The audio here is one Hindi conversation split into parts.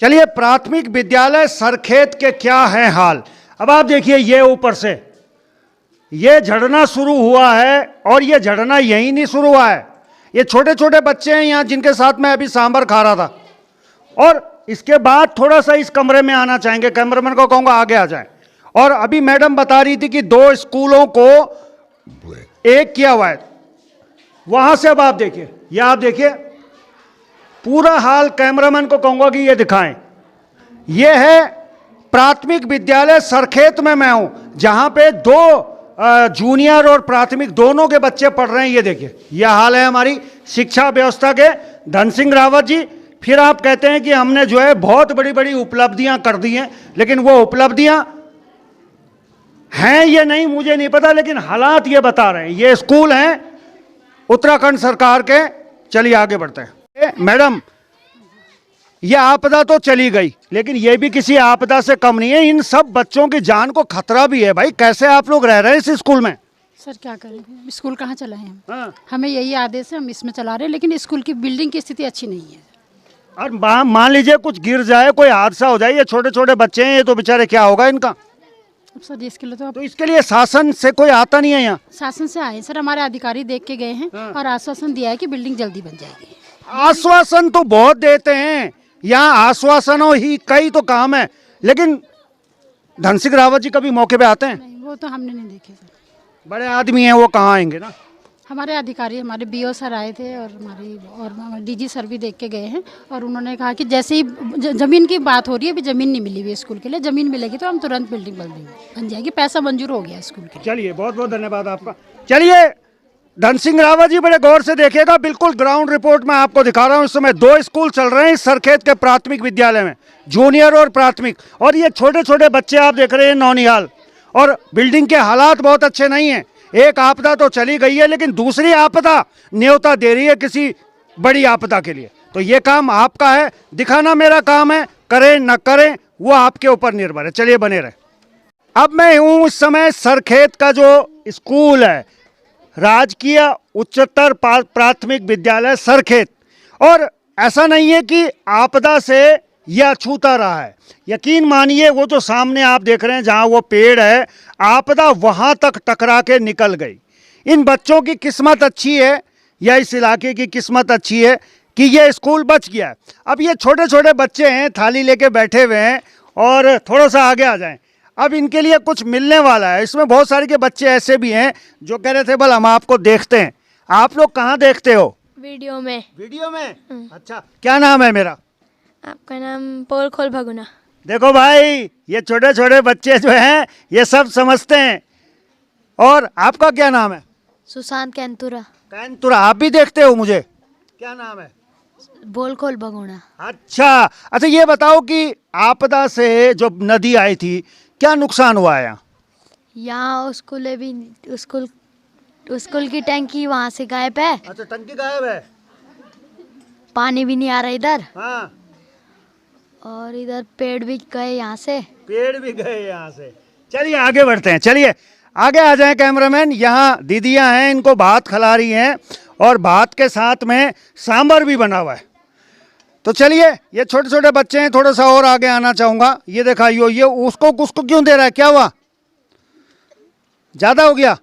चलिए, प्राथमिक विद्यालय सरखेत के क्या है हाल। अब आप देखिए, ये ऊपर से ये झड़ना शुरू हुआ है और ये झड़ना यहीं नहीं शुरू हुआ है। ये छोटे छोटे बच्चे हैं यहाँ जिनके साथ मैं अभी सांभर खा रहा था। और इसके बाद थोड़ा सा इस कमरे में आना चाहेंगे, कैमरामैन को कहूँगा आगे आ जाए। और अभी मैडम बता रही थी कि 2 स्कूलों को एक किया हुआ है। वहां से अब आप देखिए, ये आप देखिए पूरा हाल। कैमरामैन को कहूंगा कि ये दिखाएं। ये है प्राथमिक विद्यालय सरखेत में मैं हूं, जहां पे 2 जूनियर और प्राथमिक दोनों के बच्चे पढ़ रहे हैं। ये देखिए, यह हाल है हमारी शिक्षा व्यवस्था के। धन सिंह रावत जी, फिर आप कहते हैं कि हमने जो है बहुत बड़ी बड़ी उपलब्धियां कर दी हैं, लेकिन वो उपलब्धियां हैं ये नहीं मुझे नहीं पता, लेकिन हालात ये बता रहे हैं। ये स्कूल हैं उत्तराखंड सरकार के। चलिए आगे बढ़ते हैं। मैडम, ये आपदा तो चली गई, लेकिन ये भी किसी आपदा से कम नहीं है। इन सब बच्चों की जान को खतरा भी है भाई। कैसे आप लोग रह रहे हैं इस स्कूल में? सर क्या करें, स्कूल कहाँ चलाएं हम। हाँ। हमें यही आदेश है, हम इसमें चला रहे हैं, लेकिन स्कूल की बिल्डिंग की स्थिति अच्छी नहीं है। और मान लीजिए कुछ गिर जाए, कोई हादसा हो जाए, ये छोटे छोटे बच्चे हैं, ये तो बेचारे क्या होगा इनका? अब सर इसके लिए तो तो इसके लिए शासन से कोई आता नहीं है यहाँ? शासन से आए सर, हमारे अधिकारी देख के गए हैं और आश्वासन दिया है कि बिल्डिंग जल्दी बन जाएगी। आश्वासन तो बहुत देते हैं यहाँ, आश्वासनों ही कई तो काम है, लेकिन धन सिंह रावत जी कभी मौके पे आते हैं? नहीं, वो तो हमने नहीं देखे सर। बड़े आदमी हैं, वो कहाँ आएंगे ना। हमारे अधिकारी, हमारे बीओ सर आए थे और हमारे डीजी सर भी देख के गए हैं, और उन्होंने कहा कि जैसे ही जमीन की बात हो रही है, अभी जमीन नहीं मिली हुई है स्कूल के लिए। जमीन मिलेगी तो हम तुरंत बिल्डिंग बन जाएगी। पैसा मंजूर हो गया स्कूल के लिए। चलिए, बहुत बहुत धन्यवाद आपका। चलिए, धन सिंह रावत जी बड़े गौर से देखिएगा। बिल्कुल ग्राउंड रिपोर्ट में आपको दिखा रहा हूँ। इस समय 2 स्कूल चल रहे हैं इस सरखेत के प्राथमिक विद्यालय में, जूनियर और प्राथमिक। और ये छोटे छोटे बच्चे आप देख रहे हैं नौनिहाल। और बिल्डिंग के हालात बहुत अच्छे नहीं हैं। एक आपदा तो चली गई है, लेकिन दूसरी आपदा न्योता दे रही है किसी बड़ी आपदा के लिए। तो ये काम आपका है, दिखाना मेरा काम है। करें न करें वो आपके ऊपर निर्भर है। चलिए बने रहे। अब मैं हूँ इस समय सरखेत का जो स्कूल है, राजकीय उच्चतर प्राथमिक विद्यालय सरखेत। और ऐसा नहीं है कि आपदा से यह अछूता रहा है। यकीन मानिए, वो जो सामने आप देख रहे हैं जहाँ वो पेड़ है, आपदा वहाँ तक टकरा के निकल गई। इन बच्चों की किस्मत अच्छी है, या इस इलाके की किस्मत अच्छी है कि ये स्कूल बच गया है। अब ये छोटे छोटे बच्चे हैं, थाली लेके बैठे हुए हैं। और थोड़ा सा आगे आ जाएं। अब इनके लिए कुछ मिलने वाला है। इसमें बहुत सारे के बच्चे ऐसे भी हैं जो कह रहे थे बल हम आपको देखते हैं। आप लोग कहाँ देखते हो? वीडियो में। वीडियो में? अच्छा, क्या नाम है मेरा? आपका नाम पोल खोल भगुना। देखो भाई, ये छोटे छोटे बच्चे जो हैं ये सब समझते हैं। और आपका क्या नाम है? सुशांत कैंतुरा। कैंतुरा। आप भी देखते हो मुझे? क्या नाम है? बोल खोल भगुना। अच्छा, ये बताओ कि आपदा से जो नदी आई थी, क्या नुकसान हुआ है यहाँ? यहाँ स्कूल की टंकी वहाँ से गायब है। अच्छा, टंकी गायब है। पानी भी नहीं आ रहा इधर। हाँ। और इधर पेड़ भी गए यहाँ से। पेड़ भी गए यहाँ से। चलिए आगे बढ़ते हैं। चलिए आगे आ जाएं कैमरामैन। यहाँ दीदियाँ हैं, इनको भात खिला रही हैं और भात के साथ में सांभर भी बना हुआ है। तो चलिए, ये छोटे छोटे बच्चे हैं, थोड़ा सा और आगे आना चाहूँगा। ये दिखाइयो, ये उसको क्यों दे रहा है? क्या हुआ? ज़्यादा हो गया?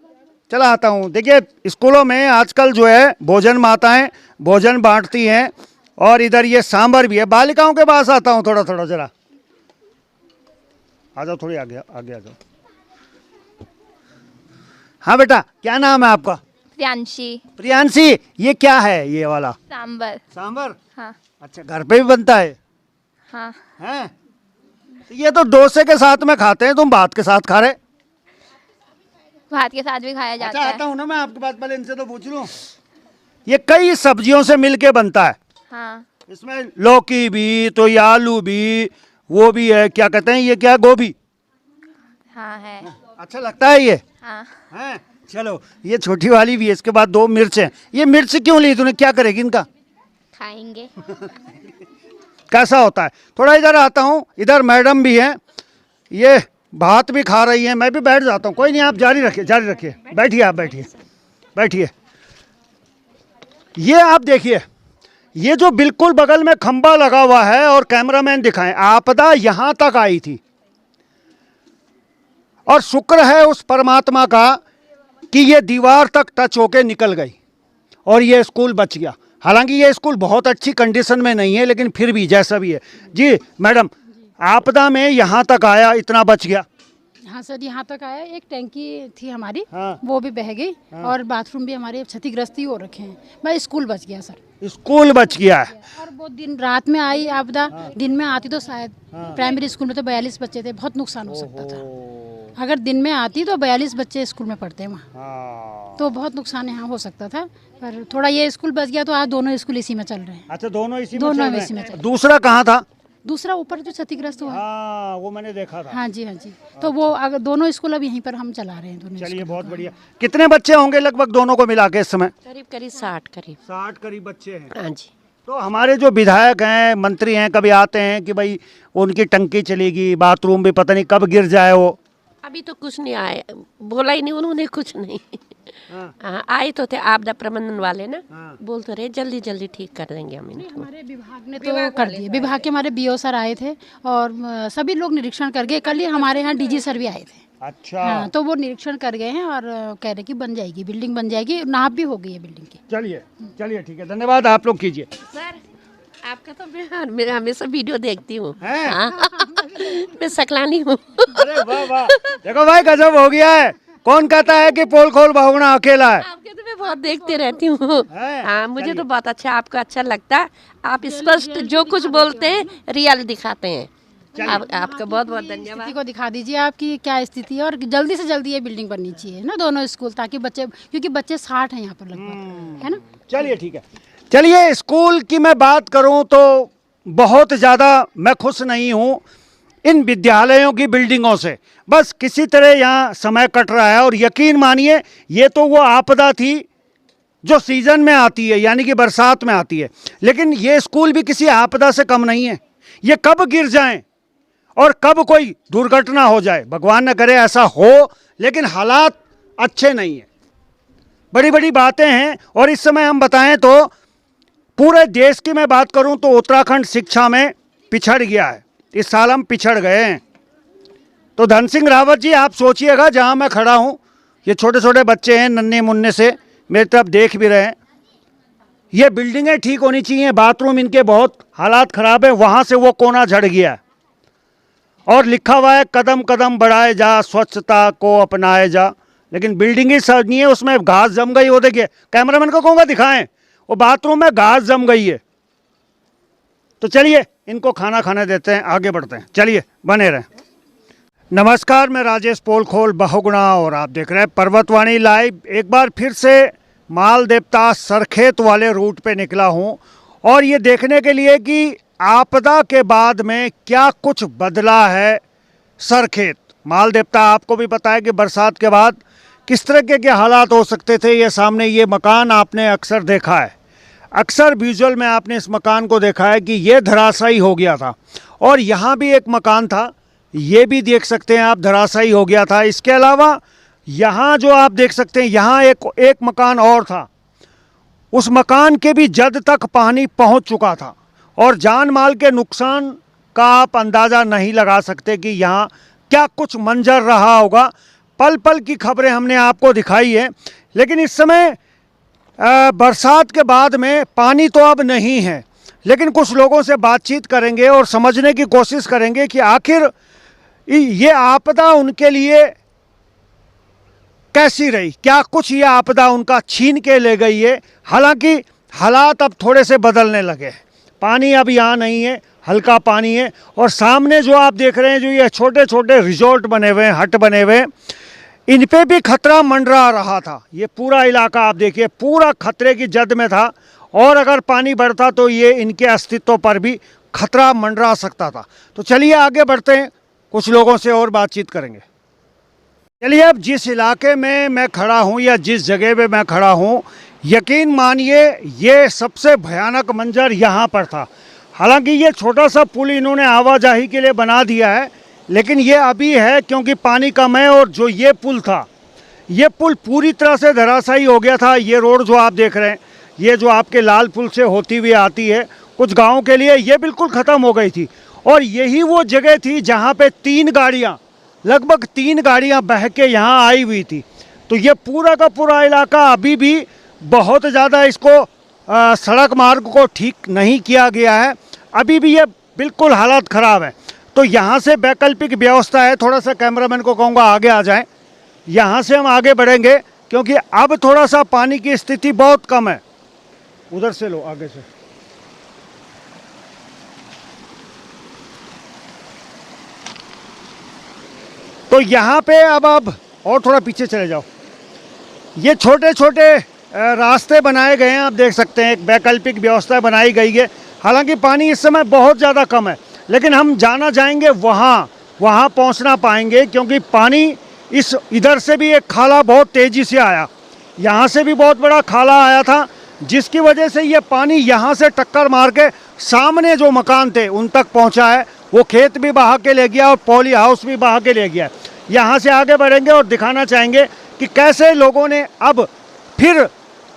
चला आता हूँ। देखिए, स्कूलों में आजकल जो है भोजन माताएं भोजन बांटती हैं, और इधर ये सांभर भी है। बालिकाओं के पास आता हूँ थोड़ा थोड़ा। जरा आ जाओ, थोड़ी आगे आगे आ जाओ। हाँ बेटा, क्या नाम है आपका? प्रियांशी। प्रियांशी, ये क्या है ये वाला? सांबर। सांभर? हाँ। अच्छा, घर पे भी बनता है? हाँ। हैं? तो ये तो डोसे के साथ में खाते हैं, तुम भात के साथ खा रहे? भात के साथ भी खाया जाता अच्छा, है। आता हूँ ना मैं आपके पास, पहले इनसे तो पूछ लूँ। ये कई सब्जियों से मिलके बनता है। हाँ। इसमें लौकी भी, तो ये आलू भी, वो भी है, क्या कहते हैं ये, क्या, गोभी? हाँ है। अच्छा लगता है ये? हाँ। हैं? चलो, ये छोटी वाली भी है। इसके बाद 2 मिर्च हैं। ये मिर्च क्यों ली तूने? क्या करेगी इनका? खाएंगे। कैसा होता है? थोड़ा इधर आता हूँ। इधर मैडम भी हैं, ये भात भी खा रही हैं। मैं भी बैठ जाता हूँ। कोई नहीं, आप जारी रखिए, जारी रखिए। बैठिए, आप बैठिए, बैठिए। ये आप देखिए, ये जो बिल्कुल बगल में खंबा लगा हुआ है और कैमरामैन दिखाएं, आपदा यहां तक आई थी और शुक्र है उस परमात्मा का कि ये दीवार तक टच होके निकल गई और ये स्कूल बच गया। हालांकि ये स्कूल बहुत अच्छी कंडीशन में नहीं है, लेकिन फिर भी जैसा भी है। जी मैडम, आपदा में यहाँ तक आया, इतना बच गया। हाँ सर, यहाँ तक आया। एक टैंकी थी हमारी, हाँ। वो भी बह गई और बाथरूम भी हमारे क्षतिग्रस्त ही हो रखे हैं। बस स्कूल बच गया सर। स्कूल बच गया है। और वो दिन रात में आई आपदा, दिन में आती तो शायद प्राइमरी स्कूल में तो 42 बच्चे थे, बहुत नुकसान हो सकता था। अगर दिन में आती तो 42 बच्चे स्कूल में पढ़ते हैं वहाँ, तो बहुत नुकसान यहाँ हो सकता था। पर थोड़ा ये स्कूल बच गया तो आज दोनों स्कूल इसी में चल रहे हैं। अच्छा, दोनों इसी दोनों में में चल इसी में रहे चल हैं। रहे दूसरा कहाँ था? दूसरा ऊपर जो क्षतिग्रस्त हुआ। हाँ, वो मैंने देखा था। हाँ जी, हाँ जी। तो वो अगर दोनों स्कूल अब यहीं पर हम चला रहे हैं दोनों। चलिए, बहुत बढ़िया। कितने बच्चे होंगे लगभग दोनों को मिला के इस समय? करीब करीब 60 करीब। 60 करीब बच्चे हैं। हाँ जी। तो हमारे जो विधायक हैं, मंत्री हैं, कभी आते हैं कि भाई उनकी टंकी चलेगी, बाथरूम भी पता नहीं कब गिर जाए वो। अभी तो कुछ नहीं आए, बोला ही नहीं उन्होंने कुछ नहीं। हाँ। हाँ, आए तो थे आपदा प्रबंधन वाले ना, हाँ। बोलते रहे जल्दी जल्दी ठीक कर देंगे हम इनको। हमारे विभाग ने तो कर दिए। विभाग के हमारे बीओ सर आए थे और सभी लोग निरीक्षण कर गए। कल ही हमारे यहाँ डीजी सर भी आए थे। अच्छा। हाँ, तो वो निरीक्षण कर गए हैं और कह रहे कि बन जाएगी, बिल्डिंग बन जाएगी, नाप भी हो गई है बिल्डिंग की। चलिए चलिए, ठीक है, धन्यवाद। आप लोग कीजिए। सर आपका तो मैं हमेशा वीडियो देखती हूँ। हैं? हाँ। मैं सकलानी हूँ। अरे वाह वाह, देखो भाई गजब हो गया है। कौन कहता है कि पोल खोल बहुगुणा अकेला है? आपके तो मैं बहुत देखती रहती हूँ। है? हाँ, मुझे तो बहुत अच्छा, आपको अच्छा लगता है। आप स्पष्ट जो कुछ बोलते हैं रियल दिखाते हैं। आपका बहुत बहुत धन्यवाद। स्थिति को दिखा दीजिए आपकी क्या स्थिति है और जल्दी से जल्दी ये बिल्डिंग बननी चाहिए ना, दोनों स्कूल, ताकि बच्चे, क्योंकि बच्चे 60 हैं यहाँ पर लगभग, है ना। चलिए ठीक है। चलिए, स्कूल की मैं बात करूं तो बहुत ज़्यादा मैं खुश नहीं हूं इन विद्यालयों की बिल्डिंगों से। बस किसी तरह यहाँ समय कट रहा है और यकीन मानिए ये तो वो आपदा थी जो सीजन में आती है, यानी कि बरसात में आती है। लेकिन ये स्कूल भी किसी आपदा से कम नहीं है। ये कब गिर जाएं और कब कोई दुर्घटना हो जाए, भगवान न करे ऐसा हो, लेकिन हालात अच्छे नहीं है। बड़ी बड़ी बातें हैं। और इस समय हम बताएं तो पूरे देश की मैं बात करूं तो उत्तराखंड शिक्षा में पिछड़ गया है। इस साल हम पिछड़ गए हैं। तो धन सिंह रावत जी, आप सोचिएगा, जहां मैं खड़ा हूं ये छोटे छोटे बच्चे हैं, नन्हे मुन्ने से मेरी तरफ देख भी रहे हैं। ये बिल्डिंगें ठीक होनी चाहिए, बाथरूम इनके बहुत हालात खराब है, वहां से वो कोना झड़ गया है और लिखा हुआ है कदम कदम बढ़ाए जा, स्वच्छता को अपनाए जा। लेकिन बिल्डिंग ही सही नहीं है, उसमें घास जम गई। वो देखिए, कैमरामैन को कहूँगा दिखाएं, वो बाथरूम में घास जम गई है। तो चलिए इनको खाना खाने देते हैं, आगे बढ़ते हैं। चलिए बने रहें। नमस्कार, मैं राजेश पोलखोल बहुगुणा और आप देख रहे हैं पर्वतवाणी लाइव। एक बार फिर से माल देवता सरखेत वाले रूट पे निकला हूँ और ये देखने के लिए कि आपदा के बाद में क्या कुछ बदला है सरखेत। माल देवता, आपको भी पता है कि बरसात के बाद किस तरह के हालात हो सकते थे। ये सामने ये मकान आपने अक्सर देखा है, अक्सर विजुअल में आपने इस मकान को देखा है कि ये धराशायी हो गया था। और यहाँ भी एक मकान था, ये भी देख सकते हैं आप, धराशायी हो गया था। इसके अलावा यहाँ जो आप देख सकते हैं, यहाँ एक मकान और था, उस मकान के भी जद तक पानी पहुँच चुका था। और जान माल के नुकसान का आप अंदाज़ा नहीं लगा सकते कि यहाँ क्या कुछ मंजर रहा होगा। पल पल की खबरें हमने आपको दिखाई है। लेकिन इस समय बरसात के बाद में पानी तो अब नहीं है, लेकिन कुछ लोगों से बातचीत करेंगे और समझने की कोशिश करेंगे कि आखिर ये आपदा उनके लिए कैसी रही, क्या कुछ ये आपदा उनका छीन के ले गई है। हालांकि हालात अब थोड़े से बदलने लगे हैं, पानी अब यहाँ नहीं है, हल्का पानी है। और सामने जो आप देख रहे हैं, जो ये छोटे छोटे रिजॉर्ट बने हुए हैं, हट बने हुए हैं, इन पे भी खतरा मंडरा रहा था। ये पूरा इलाका आप देखिए, पूरा खतरे की जद में था और अगर पानी बढ़ता तो ये इनके अस्तित्व पर भी खतरा मंडरा सकता था। तो चलिए आगे बढ़ते हैं, कुछ लोगों से और बातचीत करेंगे। चलिए, अब जिस इलाके में मैं खड़ा हूँ या जिस जगह पे मैं खड़ा हूँ, यकीन मानिए ये सबसे भयानक मंजर यहाँ पर था। हालांकि ये छोटा सा पुल इन्होंने आवाजाही के लिए बना दिया है, लेकिन ये अभी है क्योंकि पानी कम है। और जो ये पुल था, ये पुल पूरी तरह से धराशायी हो गया था। ये रोड जो आप देख रहे हैं, ये जो आपके लाल पुल से होती हुई आती है कुछ गाँव के लिए, ये बिल्कुल ख़त्म हो गई थी। और यही वो जगह थी जहाँ पे लगभग 3 गाड़ियाँ बह के यहाँ आई हुई थी। तो ये पूरा का पूरा इलाका अभी भी बहुत ज़्यादा इसको सड़क मार्ग को ठीक नहीं किया गया है, अभी भी ये बिल्कुल हालत ख़राब है। तो यहाँ से वैकल्पिक व्यवस्था है, थोड़ा सा कैमरामैन को कहूँगा आगे आ जाएं, यहाँ से हम आगे बढ़ेंगे क्योंकि अब थोड़ा सा पानी की स्थिति बहुत कम है। उधर से लो, आगे से। तो यहाँ पे अब आप और थोड़ा पीछे चले जाओ, ये छोटे छोटे रास्ते बनाए गए हैं, आप देख सकते हैं, एक वैकल्पिक व्यवस्था बनाई गई है। हालांकि पानी इस समय बहुत ज़्यादा कम है, लेकिन हम जाना चाहेंगे वहाँ पहुँचना पाएंगे क्योंकि पानी इधर से भी एक खाला बहुत तेज़ी से आया, यहाँ से भी बहुत बड़ा खाला आया था, जिसकी वजह से ये पानी यहाँ से टक्कर मार के सामने जो मकान थे उन तक पहुँचा है। वो खेत भी बहा के ले गया और पॉली हाउस भी बहा के ले गया। यहाँ से आगे बढ़ेंगे और दिखाना चाहेंगे कि कैसे लोगों ने अब फिर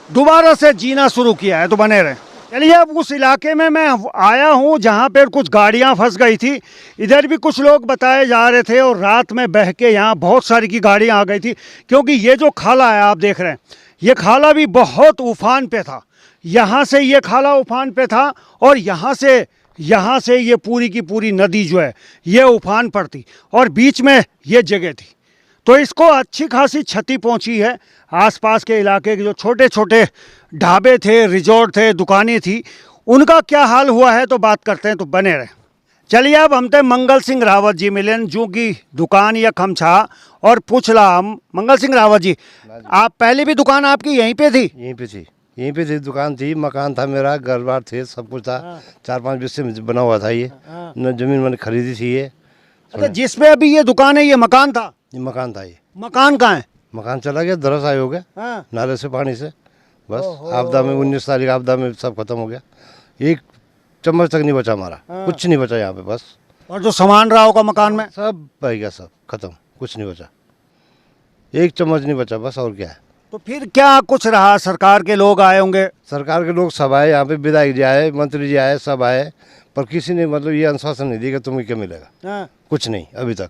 दोबारा से जीना शुरू किया है। तो बने रहे। चलिए, अब उस इलाके में मैं आया हूँ जहाँ पर कुछ गाड़ियाँ फंस गई थी, इधर भी कुछ लोग बताए जा रहे थे और रात में बह के यहाँ बहुत सारी की गाड़ियाँ आ गई थी क्योंकि ये जो खाला है आप देख रहे हैं, ये खाला भी बहुत उफान पे था। यहाँ से ये खाला उफान पे था और यहाँ से ये पूरी की पूरी नदी जो है ये उफान पर थी और बीच में ये जगह थी। तो इसको अच्छी खासी क्षति पहुंची है। आसपास के इलाके के जो छोटे छोटे ढाबे थे, रिजॉर्ट थे, दुकानें थी, उनका क्या हाल हुआ है तो बात करते हैं। तो बने रहे। चलिए, अब हमसे मंगल सिंह रावत जी मिले जो कि दुकान या खमछा और पूछला हम। मंगल सिंह रावत जी, आप पहले भी दुकान आपकी यहीं पे थी? यहीं पे थी दुकान थी, मकान था मेरा, घर बार थे, सब कुछ था। 4-5 बिस्से में बना हुआ था ये। न जमीन मैंने खरीदी थी ये। अच्छा, जिसमें अभी ये दुकान है ये मकान था? ये मकान था। ये मकान कहाँ है? मकान चला गया, धराश आए हो गया नाले से, पानी से। बस आपदा में 19 तारीख आपदा में सब खत्म हो गया। एक चम्मच तक नहीं बचा हमारा, कुछ नहीं बचा यहाँ पे बस। और जो सामान रहा होगा मकान में सब बह गया, सब खत्म, कुछ नहीं बचा, एक चम्मच नहीं बचा बस। और क्या है? तो फिर क्या कुछ रहा? सरकार के लोग आए होंगे? सरकार के लोग सब आए यहाँ पे, विधायक जी आए, मंत्री जी आए, सब आए, पर किसी ने मतलब ये आश्वासन नहीं दिया कि तुम्हें क्या मिलेगा। कुछ नहीं अभी तक।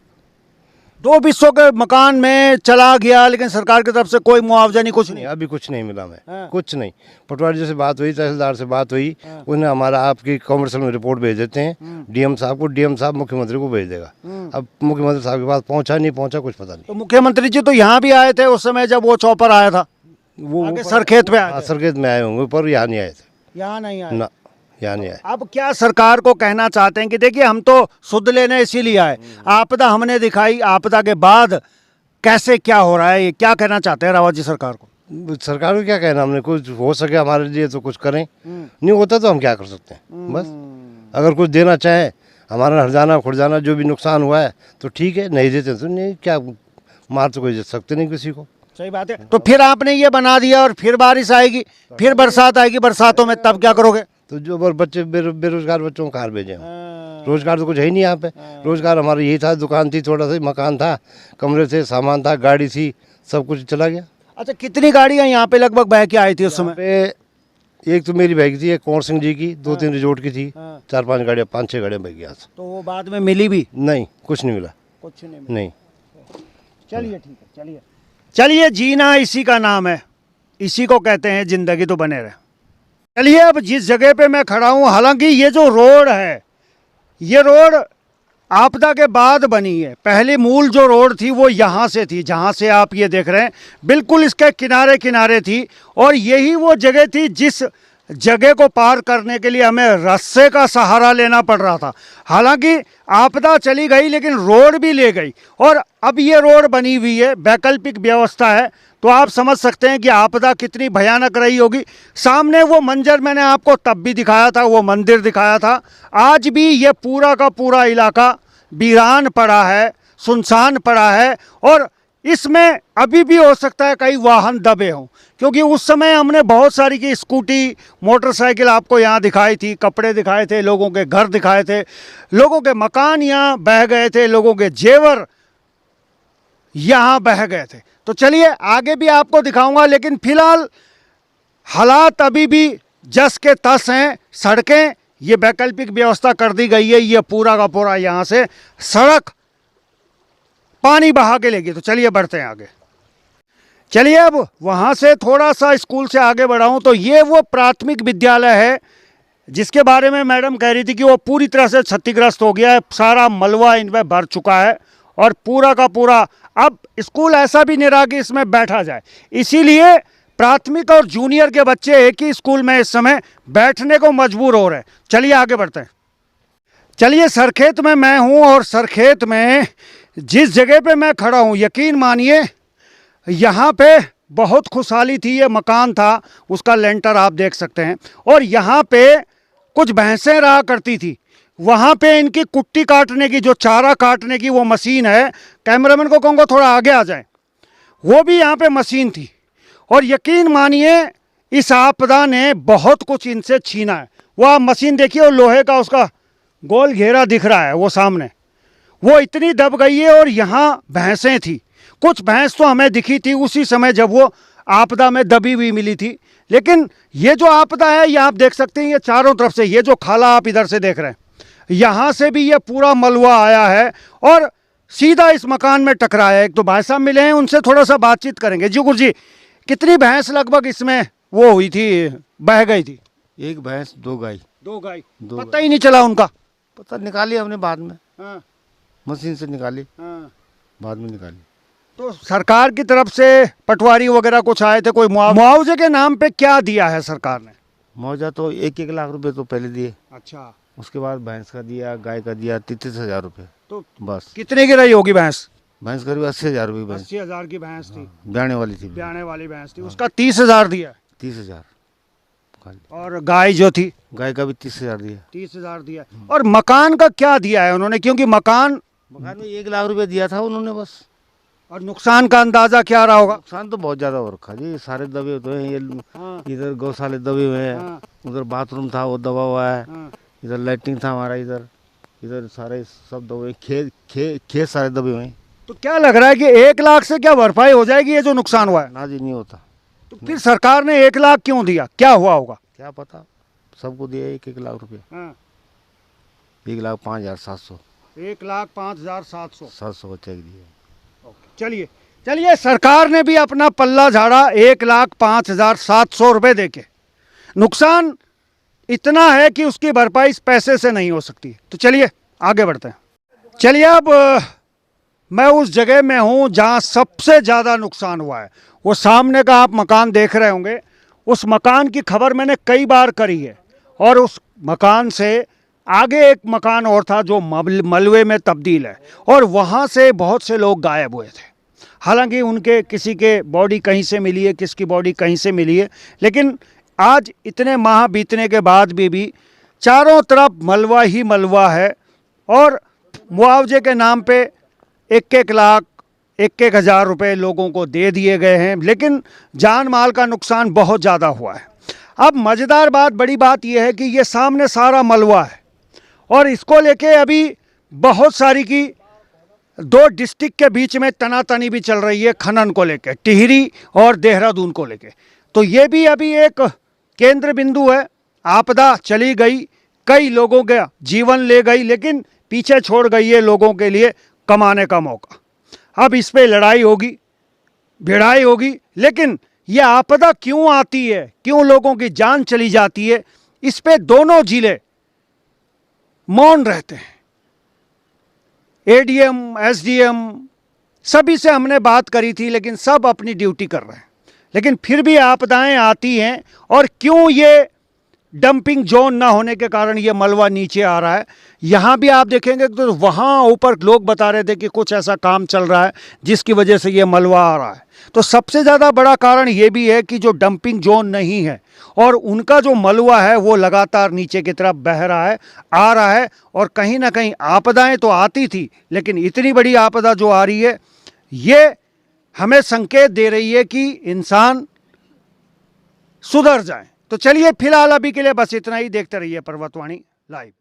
2 बिस्सों के मकान में चला गया, लेकिन सरकार की तरफ से कोई मुआवजा नहीं, कुछ नहीं। अभी कुछ नहीं मिला हमें, कुछ नहीं। पटवारी जी से बात हुई, तहसीलदार से बात हुई, उन्हें हमारा आपकी कॉमर्शियल में रिपोर्ट भेज देते हैं डीएम साहब को, डीएम साहब मुख्यमंत्री को भेज देगा। अब मुख्यमंत्री साहब के पास पहुंचा नहीं पहुंचा, कुछ पता नहीं। तो मुख्यमंत्री जी तो यहाँ भी आए थे उस समय जब वो चौपर आया था, वो सरखेत पे आए थे। सरखेत में आए होंगे, पर यहाँ नहीं आए थे। यहाँ नहीं आए ना, यहाँ नहीं आए। अब क्या सरकार को कहना चाहते हैं कि देखिए हम तो सुध लेने इसीलिए आए, आपदा हमने दिखाई, आपदा के बाद कैसे क्या हो रहा है, ये क्या कहना चाहते हैं रावत जी सरकार को? सरकार को क्या कहना, हमने कुछ हो सके हमारे लिए तो कुछ करें, नहीं होता तो हम क्या कर सकते हैं। बस अगर कुछ देना चाहें, हमारा हरजाना खुरजाना जो भी नुकसान हुआ है तो ठीक है, नहीं देते तो नहीं, क्या मार तो कोई दे सकते नहीं किसी को। सही बात है। तो फिर आपने ये बना दिया और फिर बारिश आएगी, फिर बरसात आएगी, बरसातों में तब क्या करोगे? तो जो बच्चे बेरोजगार बच्चों को कहाँ भेजे? रोजगार तो कुछ है ही नहीं यहाँ पे। रोजगार हमारा यही था, दुकान थी, थोड़ा सा मकान था, कमरे थे, सामान था, गाड़ी थी, सब कुछ चला गया। अच्छा, कितनी गाड़ियाँ यहाँ पे लगभग बह के आई थी उस समय? पे एक तो मेरी बह थी, एक कुंवर सिंह जी की, 2-3 रिजोर्ट की थी, 4-5 गाड़ियाँ, 5-6 गाड़ियाँ बह गया। तो वो बाद में मिली भी? नहीं, कुछ नहीं मिला, कुछ नहीं। चलिए ठीक है, चलिए, जीना इसी का नाम है, इसी को कहते हैं जिंदगी। तो बने रहे। चलिए, अब जिस जगह पे मैं खड़ा हूँ, हालांकि ये जो रोड है, ये रोड आपदा के बाद बनी है। पहले मूल जो रोड थी वो यहाँ से थी, जहाँ से आप ये देख रहे हैं, बिल्कुल इसके किनारे किनारे थी। और यही वो जगह थी जिस जगह को पार करने के लिए हमें रस्से का सहारा लेना पड़ रहा था। हालांकि आपदा चली गई लेकिन रोड भी ले गई, और अब ये रोड बनी हुई है, वैकल्पिक व्यवस्था है। तो आप समझ सकते हैं कि आपदा कितनी भयानक रही होगी। सामने वो मंजर मैंने आपको तब भी दिखाया था, वो मंदिर दिखाया था। आज भी ये पूरा का पूरा इलाका वीरान पड़ा है, सुनसान पड़ा है, और इसमें अभी भी हो सकता है कई वाहन दबे हों, क्योंकि उस समय हमने बहुत सारी की स्कूटी, मोटरसाइकिल आपको यहाँ दिखाई थी, कपड़े दिखाए थे, लोगों के घर दिखाए थे, लोगों के मकान यहाँ बह गए थे, लोगों के जेवर यहाँ बह गए थे। तो चलिए आगे भी आपको दिखाऊंगा, लेकिन फिलहाल हालात अभी भी जस के तस हैं। सड़कें, ये वैकल्पिक व्यवस्था कर दी गई है, ये पूरा का पूरा यहाँ से सड़क पानी बहा के लेगी। तो चलिए बढ़ते हैं आगे। चलिए अब वहाँ से थोड़ा सा स्कूल से आगे बढ़ाऊँ तो ये वो प्राथमिक विद्यालय है जिसके बारे में मैडम कह रही थी कि वो पूरी तरह से क्षतिग्रस्त हो गया है, सारा मलबा इनमें भर चुका है और पूरा का पूरा अब स्कूल ऐसा भी नहीं रहा कि इसमें बैठा जाए। इसीलिए प्राथमिक और जूनियर के बच्चे एक ही स्कूल में इस समय बैठने को मजबूर हो रहे हैं। चलिए आगे बढ़ते हैं। चलिए सरखेत में मैं हूँ और सरखेत में जिस जगह पे मैं खड़ा हूँ, यकीन मानिए यहाँ पे बहुत खुशहाली थी। ये मकान था, उसका लेंटर आप देख सकते हैं, और यहाँ पे कुछ भैंसें रहा करती थी। वहाँ पे इनकी कुट्टी काटने की, जो चारा काटने की वो मशीन है, कैमरामैन को कहूँगा थोड़ा आगे आ जाए, वो भी यहाँ पे मशीन थी। और यकीन मानिए इस आपदा ने बहुत कुछ इनसे छीना है। वो आप मशीन देखिए, वो लोहे का उसका गोल घेरा दिख रहा है वो सामने, वो इतनी दब गई है। और यहाँ भैंसें थी, कुछ भैंस तो हमें दिखी थी उसी समय जब वो आपदा में दबी हुई मिली थी। लेकिन ये जो आपदा है, ये आप देख सकते हैं, ये चारों तरफ से, ये जो खाला आप इधर से देख रहे हैं, यहाँ से भी ये पूरा मलबा आया है और सीधा इस मकान में टकराया है। एक तो भाई साहब मिले हैं, उनसे थोड़ा सा बातचीत करेंगे। जी गुरु जी, कितनी भैंस लगभग इसमें वो हुई थी, बह गई थी? एक भैंस, दो गाय। दो गाय, दो पता ही नहीं चला उनका? पता निकाली हमने बाद में, हाँ, मशीन से निकाली, हाँ। बाद में निकाली। तो सरकार की तरफ से पटवारी वगैरह कुछ आए थे? कोई मुआवजे के नाम पे क्या दिया है सरकार ने? मुआवजा तो 1-1 लाख रुपए तो पहले दिए, अच्छा, उसके बाद भैंस का दिया, गाय का दिया 33,000 रुपए। तो बस। कितने की रही होगी भैंस? भैंस करीब 80,000 रुपये भैंस, 80,000 की भैंस थी, ब्याने वाली थी, ब्याने वाली भैंस थी, उसका 30,000 दिया। 30,000 खाली। और गाय जो थी गाय का भी 30,000 दिया। 30,000 दिया। और मकान का क्या दिया है उन्होंने? क्योंकि मकान में 1 लाख रुपए दिया था उन्होंने बस। और नुकसान का अंदाजा क्या रहा होगा? नुकसान तो बहुत ज्यादा हो रखा जी, सारे दबे हुए हैं। ये हाँ, इधर गौशाले दबे हुए हैं, हाँ, उधर बाथरूम था वो दबा हुआ है, हाँ। इधर लैट्रिन था हमारा, इधर इधर सारे सब दबे, खेत सारे दबे हुए हैं। तो क्या लग रहा है कि 1 लाख से क्या भरपाई हो जाएगी ये जो नुकसान हुआ है? ना जी, नहीं होता। तो फिर सरकार ने 1 लाख क्यों दिया? क्या हुआ होगा? क्या पता, सबको दिया 1-1 लाख रुपये। हाँ, 1,05,700 1,05,700 700 का चेक दिया। चलिए चलिए, सरकार ने भी अपना पल्ला झाड़ा 1,05,700 रुपये देके। नुकसान इतना है कि उसकी भरपाई इस पैसे से नहीं हो सकती। तो चलिए आगे बढ़ते हैं। चलिए अब मैं उस जगह में हूँ जहाँ सबसे ज़्यादा नुकसान हुआ है। वो सामने का आप मकान देख रहे होंगे, उस मकान की खबर मैंने कई बार करी है। और उस मकान से आगे एक मकान और था जो मलबे में तब्दील है, और वहाँ से बहुत से लोग गायब हुए थे। हालांकि उनके किसी के बॉडी कहीं से मिली है, किसकी बॉडी कहीं से मिली है, लेकिन आज इतने माह बीतने के बाद भी चारों तरफ मलबा ही मलबा है। और मुआवजे के नाम पे 1-1 लाख 1-1 हज़ार रुपये लोगों को दे दिए गए हैं, लेकिन जान माल का नुकसान बहुत ज़्यादा हुआ है। अब मज़ेदार बात, बड़ी बात यह है कि ये सामने सारा मलबा है और इसको लेके अभी बहुत सारी की 2 डिस्ट्रिक्ट के बीच में तनातनी भी चल रही है खनन को लेके, टिहरी और देहरादून को लेके। तो ये भी अभी एक केंद्र बिंदु है। आपदा चली गई, कई लोगों का जीवन ले गई, लेकिन पीछे छोड़ गई है लोगों के लिए कमाने का मौका। अब इस पे लड़ाई होगी, भिड़ाई होगी, लेकिन यह आपदा क्यों आती है, क्यों लोगों की जान चली जाती है, इस पे दोनों जिले मौन रहते हैं। एडीएम, एसडीएम सभी से हमने बात करी थी, लेकिन सब अपनी ड्यूटी कर रहे हैं। लेकिन फिर भी आपदाएं आती हैं, और क्यों ये डंपिंग जोन ना होने के कारण ये मलबा नीचे आ रहा है। यहाँ भी आप देखेंगे तो वहाँ ऊपर लोग बता रहे थे कि कुछ ऐसा काम चल रहा है जिसकी वजह से ये मलबा आ रहा है। तो सबसे ज़्यादा बड़ा कारण ये भी है कि जो डंपिंग जोन नहीं है और उनका जो मलबा है वो लगातार नीचे की तरफ बह रहा है, आ रहा है। और कहीं ना कहीं आपदाएं तो आती थी, लेकिन इतनी बड़ी आपदा जो आ रही है, ये हमें संकेत दे रही है कि इंसान सुधर जाए। तो चलिए फिलहाल अभी के लिए बस इतना ही। देखते रहिए पर्वतवाणी लाइव।